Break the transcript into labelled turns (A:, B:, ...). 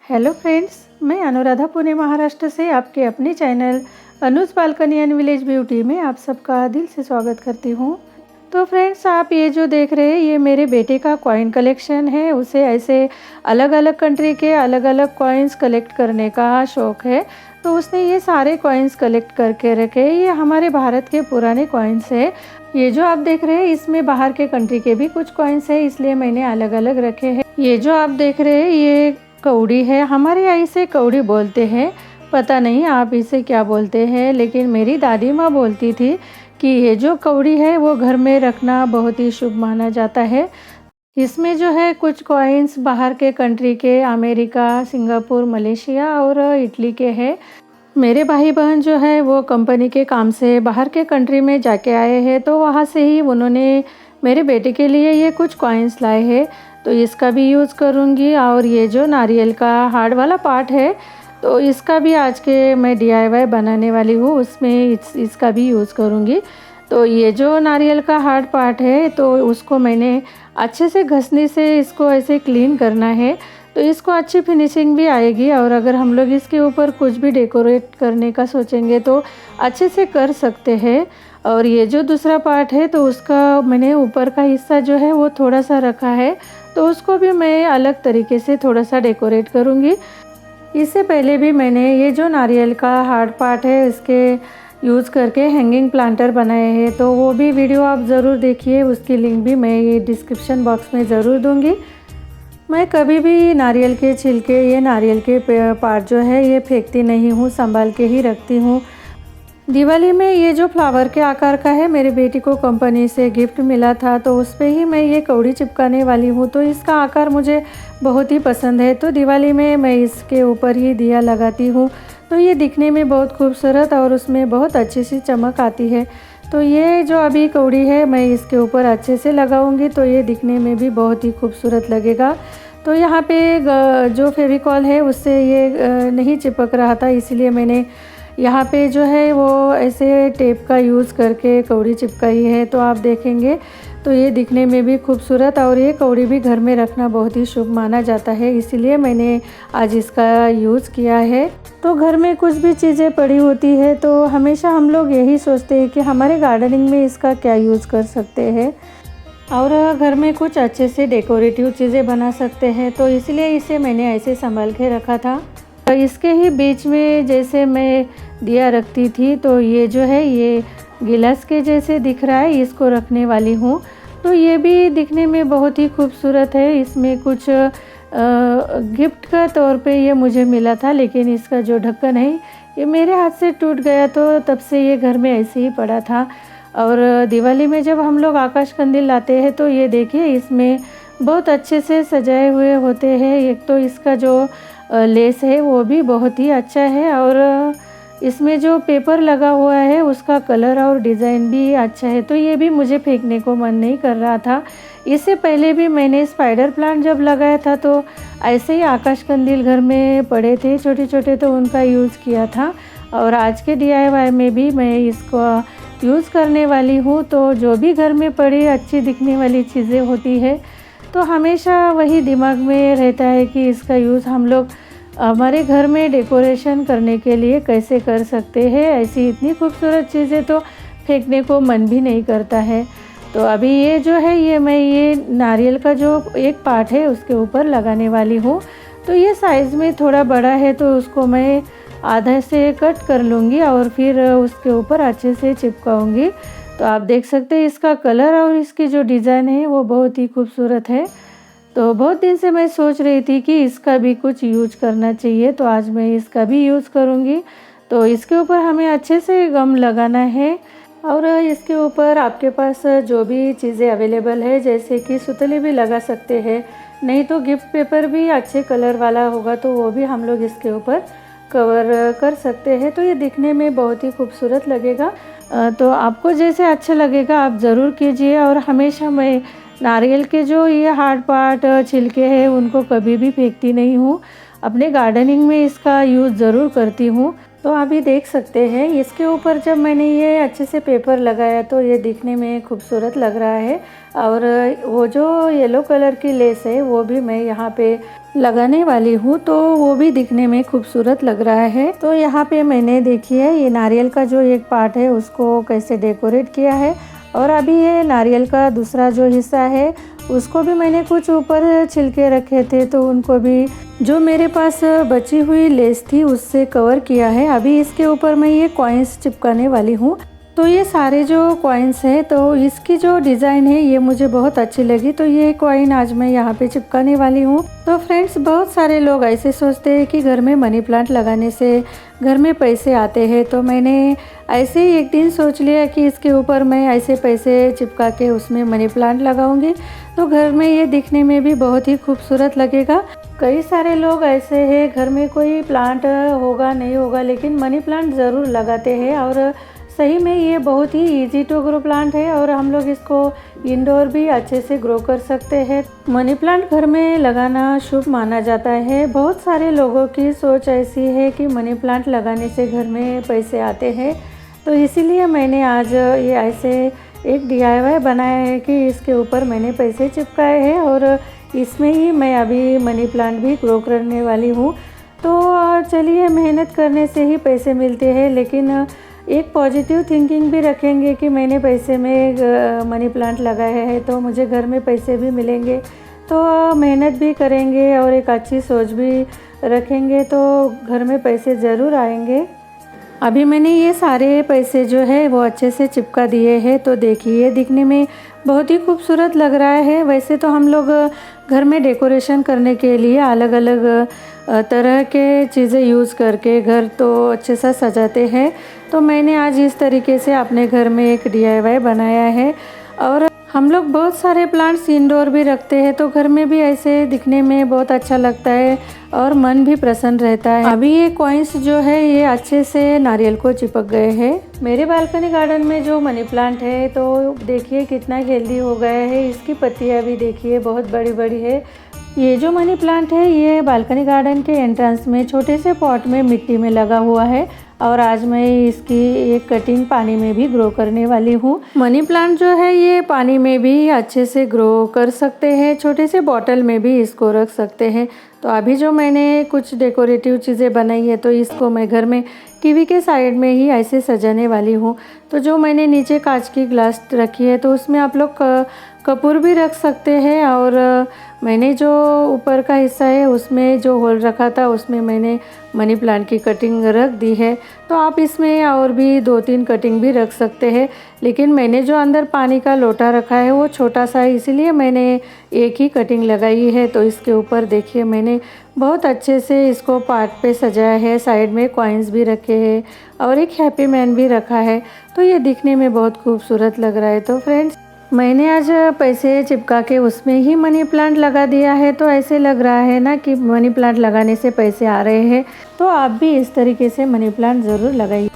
A: Hello friends, मैं अनुराधा पुणे महाराष्ट्र से आपके अपने channel Anuj balcony and village beauty में आप सबका दिल से स्वागत करती हूँ। तो फ्रेंड्स, आप ये जो देख रहे हैं ये मेरे बेटे का कॉइन कलेक्शन है। उसे ऐसे अलग अलग कंट्री के अलग अलग कॉइन्स कलेक्ट करने का शौक़ है, तो उसने ये सारे कॉइन्स कलेक्ट करके रखे। ये हमारे भारत के पुराने कॉइन्स है। ये जो आप देख रहे हैं इसमें बाहर के कंट्री के भी कुछ कॉइन्स है, इसलिए मैंने अलग अलग रखे हैं। ये जो आप देख रहे हैं ये कौड़ी है। हमारे यहाँ इसे कौड़ी बोलते हैं, पता नहीं आप इसे क्या बोलते हैं, लेकिन मेरी दादी माँ बोलती थी कि ये जो कौड़ी है वो घर में रखना बहुत ही शुभ माना जाता है। इसमें जो है कुछ कॉइन्स बाहर के कंट्री के, अमेरिका, सिंगापुर, मलेशिया और इटली के हैं। मेरे भाई बहन जो है वो कंपनी के काम से बाहर के कंट्री में जाके आए हैं, तो वहाँ से ही उन्होंने मेरे बेटे के लिए ये कुछ कॉइन्स लाए हैं, तो इसका भी यूज़ करूँगी। और ये जो नारियल का हार्ड वाला पार्ट है तो इसका भी आज के मैं DIY बनाने वाली हूँ, उसमें इसका भी यूज़ करूँगी। तो ये जो नारियल का हार्ड पार्ट है तो उसको मैंने अच्छे से घसने से इसको ऐसे क्लीन करना है, तो इसको अच्छी फिनिशिंग भी आएगी। और अगर हम लोग इसके ऊपर कुछ भी डेकोरेट करने का सोचेंगे तो अच्छे से कर सकते हैं। और ये जो दूसरा पार्ट है तो उसका मैंने ऊपर का हिस्सा जो है वो थोड़ा सा रखा है, तो उसको भी मैं अलग तरीके से थोड़ा सा डेकोरेट करूँगी। इससे पहले भी मैंने ये जो नारियल का हार्ड पार्ट है इसके यूज़ करके हैंगिंग प्लांटर बनाए हैं, तो वो भी वीडियो आप ज़रूर देखिए, उसकी लिंक भी मैं ये डिस्क्रिप्शन बॉक्स में ज़रूर दूँगी। मैं कभी भी नारियल के छिलके, ये नारियल के पार्ट जो है ये फेंकती नहीं हूँ, संभाल के ही रखती हूँ। दिवाली में ये जो फ्लावर के आकार का है मेरी बेटी को कंपनी से गिफ्ट मिला था, तो उस पे ही मैं ये कौड़ी चिपकाने वाली हूँ। तो इसका आकार मुझे बहुत ही पसंद है, तो दिवाली में मैं इसके ऊपर ही दिया लगाती हूँ, तो ये दिखने में बहुत खूबसूरत और उसमें बहुत अच्छी सी चमक आती है। तो ये जो अभी कौड़ी है मैं इसके ऊपर अच्छे से लगाऊंगी, तो ये दिखने में भी बहुत ही खूबसूरत लगेगा। तो यहाँ पे जो फेविकॉल है उससे ये नहीं चिपक रहा था, इसलिए मैंने यहाँ पे जो है वो ऐसे टेप का यूज़ करके कौड़ी चिपकाई है। तो आप देखेंगे तो ये दिखने में भी खूबसूरत, और ये कौड़ी भी घर में रखना बहुत ही शुभ माना जाता है, इसलिए मैंने आज इसका यूज़ किया है। तो घर में कुछ भी चीज़ें पड़ी होती है तो हमेशा हम लोग यही सोचते हैं कि हमारे गार्डनिंग में इसका क्या यूज़ कर सकते हैं और घर में कुछ अच्छे से डेकोरेटिव चीज़ें बना सकते हैं, तो इसलिए इसे मैंने ऐसे संभाल के रखा था। तो इसके ही बीच में जैसे मैं दिया रखती थी, तो ये जो है ये गिलास के जैसे दिख रहा है, इसको रखने वाली हूँ। तो ये भी दिखने में बहुत ही खूबसूरत है। इसमें कुछ गिफ्ट का तौर पे ये मुझे मिला था, लेकिन इसका जो ढक्कन है ये मेरे हाथ से टूट गया, तो तब से ये घर में ऐसे ही पड़ा था। और दिवाली में जब हम लोग आकाश कंदील लाते हैं तो ये देखिए इसमें बहुत अच्छे से सजाए हुए होते हैं। एक तो इसका जो लेस है वो भी बहुत ही अच्छा है, और इसमें जो पेपर लगा हुआ है उसका कलर और डिज़ाइन भी अच्छा है, तो ये भी मुझे फेंकने को मन नहीं कर रहा था। इससे पहले भी मैंने स्पाइडर प्लांट जब लगाया था तो ऐसे ही आकाश कंदील घर में पड़े थे छोटे छोटे, तो उनका यूज़ किया था। और आज के DIY में भी मैं इसको यूज़ करने वाली हूँ। तो जो भी घर में पड़ी अच्छी दिखने वाली चीज़ें होती है तो हमेशा वही दिमाग में रहता है कि इसका यूज़ हम लोग हमारे घर में डेकोरेशन करने के लिए कैसे कर सकते हैं। ऐसी इतनी खूबसूरत चीज़ें तो फेंकने को मन भी नहीं करता है। तो अभी ये जो है ये मैं ये नारियल का जो एक पार्ट है उसके ऊपर लगाने वाली हूँ। तो ये साइज़ में थोड़ा बड़ा है, तो उसको मैं आधा से कट कर लूँगी और फिर उसके ऊपर अच्छे से चिपकाऊँगी। तो आप देख सकते हैं इसका कलर और इसकी जो डिज़ाइन है वो बहुत ही खूबसूरत है। तो बहुत दिन से मैं सोच रही थी कि इसका भी कुछ यूज करना चाहिए, तो आज मैं इसका भी यूज़ करूँगी। तो इसके ऊपर हमें अच्छे से गम लगाना है, और इसके ऊपर आपके पास जो भी चीज़ें अवेलेबल है जैसे कि सुतली भी लगा सकते हैं, नहीं तो गिफ्ट पेपर भी अच्छे कलर वाला होगा तो वो भी हम लोग इसके ऊपर कवर कर सकते हैं। तो ये दिखने में बहुत ही खूबसूरत लगेगा। तो आपको जैसे अच्छा लगेगा आप ज़रूर कीजिए। और हमेशा मैं नारियल के जो ये हार्ड पार्ट छिलके हैं उनको कभी भी फेंकती नहीं हूँ, अपने गार्डनिंग में इसका यूज़ ज़रूर करती हूँ। तो अभी देख सकते हैं इसके ऊपर जब मैंने ये अच्छे से पेपर लगाया तो ये दिखने में खूबसूरत लग रहा है। और वो जो येलो कलर की लेस है वो भी मैं यहाँ पे लगाने वाली हूँ, तो वो भी दिखने में खूबसूरत लग रहा है। तो यहाँ पे मैंने देखिए ये नारियल का जो एक पार्ट है उसको कैसे डेकोरेट किया है। और अभी ये नारियल का दूसरा जो हिस्सा है उसको भी मैंने कुछ ऊपर छिलके रखे थे, तो उनको भी जो मेरे पास बची हुई लेस थी उससे कवर किया है। अभी इसके ऊपर मैं ये कॉइन्स चिपकाने वाली हूँ। तो ये सारे जो कॉइन्स हैं तो इसकी जो डिज़ाइन है ये मुझे बहुत अच्छी लगी, तो ये कॉइन आज मैं यहाँ पे चिपकाने वाली हूँ। तो फ्रेंड्स, बहुत सारे लोग ऐसे सोचते हैं कि घर में मनी प्लांट लगाने से घर में पैसे आते हैं, तो मैंने ऐसे ही एक दिन सोच लिया कि इसके ऊपर मैं ऐसे पैसे चिपका के उसमें मनी प्लांट लगाऊंगी, तो घर में ये दिखने में भी बहुत ही खूबसूरत लगेगा। कई सारे लोग ऐसे हैं घर में कोई प्लांट होगा नहीं होगा लेकिन मनी प्लांट ज़रूर लगाते हैं, और सही में ये बहुत ही इजी टू ग्रो प्लांट है और हम लोग इसको इंडोर भी अच्छे से ग्रो कर सकते हैं। मनी प्लांट घर में लगाना शुभ माना जाता है। बहुत सारे लोगों की सोच ऐसी है कि मनी प्लांट लगाने से घर में पैसे आते हैं, तो इसीलिए मैंने आज ये ऐसे एक DIY बनाया है कि इसके ऊपर मैंने पैसे चिपकाए हैं और इसमें ही मैं अभी मनी प्लांट भी ग्रो करने वाली हूँ। तो चलिए, मेहनत करने से ही पैसे मिलते हैं, लेकिन एक पॉजिटिव थिंकिंग भी रखेंगे कि मैंने पैसे में मनी प्लांट लगाया है तो मुझे घर में पैसे भी मिलेंगे। तो मेहनत भी करेंगे और एक अच्छी सोच भी रखेंगे तो घर में पैसे ज़रूर आएंगे। अभी मैंने ये सारे पैसे जो है वो अच्छे से चिपका दिए हैं, तो देखिए दिखने में बहुत ही खूबसूरत लग रहा है। वैसे तो हम लोग घर में डेकोरेशन करने के लिए अलग अलग तरह के चीज़ें यूज़ करके घर तो अच्छे से सजाते हैं, तो मैंने आज इस तरीके से अपने घर में एक DIY बनाया है। और हम लोग बहुत सारे प्लांट्स इंडोर भी रखते हैं, तो घर में भी ऐसे दिखने में बहुत अच्छा लगता है और मन भी प्रसन्न रहता है। अभी ये कॉइन्स जो है ये अच्छे से नारियल को चिपक गए हैं। मेरे बालकनी गार्डन में जो मनी प्लांट है तो देखिए कितना हेल्दी हो गया है। इसकी पत्तियाँ भी देखिए बहुत बड़ी बड़ी है। ये जो मनी प्लांट है ये बालकनी गार्डन के एंट्रेंस में छोटे से पॉट में मिट्टी में लगा हुआ है, और आज मैं इसकी एक कटिंग पानी में भी ग्रो करने वाली हूँ। मनी प्लांट जो है ये पानी में भी अच्छे से ग्रो कर सकते हैं, छोटे से बॉटल में भी इसको रख सकते हैं। तो अभी जो मैंने कुछ डेकोरेटिव चीज़ें बनाई है तो इसको मैं घर में टीवी के साइड में ही ऐसे सजाने वाली हूँ। तो जो मैंने नीचे कांच की ग्लास रखी है तो उसमें आप लोग कपूर भी रख सकते हैं, और मैंने जो ऊपर का हिस्सा है उसमें जो होल रखा था उसमें मैंने मनी प्लांट की कटिंग रख दी है। तो आप इसमें और भी 2-3 कटिंग भी रख सकते हैं, लेकिन मैंने जो अंदर पानी का लोटा रखा है वो छोटा सा है, इसीलिए मैंने एक ही कटिंग लगाई है। तो इसके ऊपर देखिए मैंने बहुत अच्छे से इसको पार्ट पे सजाया है, साइड में कॉइन्स भी रखे हैं और एक हैप्पी मैन भी रखा है, तो ये दिखने में बहुत खूबसूरत लग रहा है। तो फ्रेंड्स, मैंने आज पैसे चिपका के उसमें ही मनी प्लांट लगा दिया है, तो ऐसे लग रहा है ना कि मनी प्लांट लगाने से पैसे आ रहे हैं। तो आप भी इस तरीके से मनी प्लांट ज़रूर लगाइए।